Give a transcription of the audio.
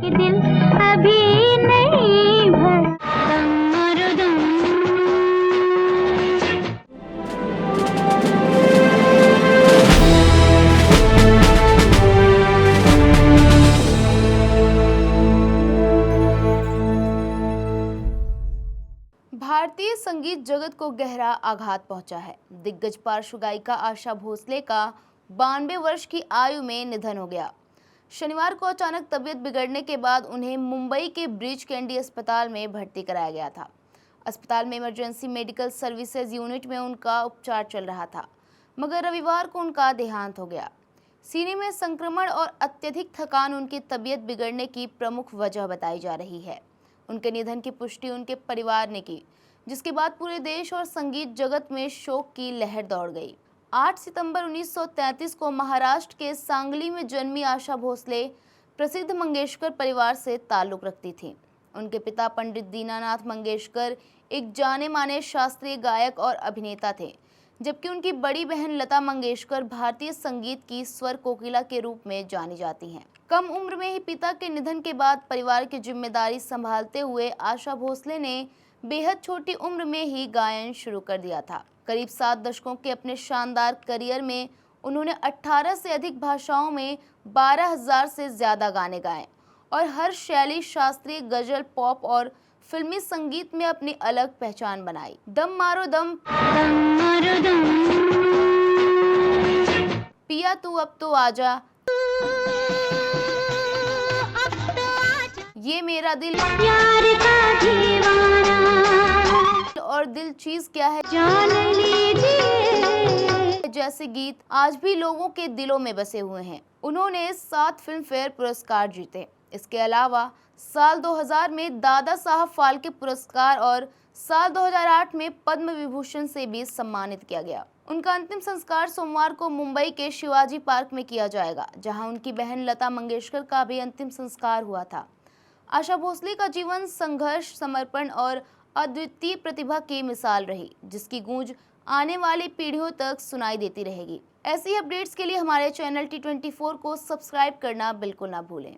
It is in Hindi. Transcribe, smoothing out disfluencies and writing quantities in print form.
कि दिल अभी नहीं भरता मरदम। भारतीय संगीत जगत को गहरा आघात पहुंचा है। दिग्गज पार्श्व गायिका आशा भोसले का 92 वर्ष की आयु में निधन हो गया। शनिवार को अचानक तबीयत बिगड़ने के बाद उन्हें मुंबई के ब्रीच कैंडी अस्पताल में भर्ती कराया गया था। अस्पताल में इमरजेंसी मेडिकल सर्विसेज यूनिट में उनका उपचार चल रहा था, मगर रविवार को उनका देहांत हो गया। सीने में संक्रमण और अत्यधिक थकान उनकी तबीयत बिगड़ने की प्रमुख वजह बताई जा रही है। उनके निधन की पुष्टि उनके परिवार ने की, जिसके बाद पूरे देश और संगीत जगत में शोक की लहर दौड़ गई। 8 सितंबर 1933 को महाराष्ट्र के सांगली में जन्मी आशा भोसले प्रसिद्ध मंगेशकर परिवार से ताल्लुक रखती थीं। उनके पिता पंडित दीनानाथ मंगेशकर एक जाने माने शास्त्रीय गायक और अभिनेता थे, जबकि उनकी बड़ी बहन लता मंगेशकर भारतीय संगीत की स्वर कोकिला के रूप में जानी जाती हैं। कम उम्र में ही पिता के निधन के बाद परिवार की जिम्मेदारी संभालते हुए आशा भोसले ने बेहद छोटी उम्र में ही गायन शुरू कर दिया था। करीब 7 दशकों के अपने शानदार करियर में उन्होंने 18 से अधिक भाषाओं में 12,000 से ज्यादा गाने गाए और हर शैली शास्त्रीय, गजल, पॉप और फिल्मी संगीत में अपनी अलग पहचान बनाई। दम मारो दम, पिया तू अब तो आजा, ये मेरा दिल, प्यार का दीवाना और दिल चीज क्या है जान लीजिए जैसे गीत आज भी लोगों के दिलों में बसे हुए हैं। उन्होंने 7 फिल्म फेयर पुरस्कार जीते। इसके अलावा साल 2000 में दादा साहब फाल्के पुरस्कार और साल 2008 में पद्म विभूषण से भी सम्मानित किया गया। उनका अंतिम संस्कार सोमवार को मुंबई के शिवाजी पार्क में किया जाएगा, जहां उनकी बहन लता मंगेशकर का भी अंतिम संस्कार हुआ था। आशा भोसले का जीवन संघर्ष, समर्पण और अद्वितीय प्रतिभा की मिसाल रही, जिसकी गूंज आने वाली पीढ़ियों तक सुनाई देती रहेगी। ऐसी अपडेट्स के लिए हमारे चैनल T24 को सब्सक्राइब करना बिल्कुल ना भूलें।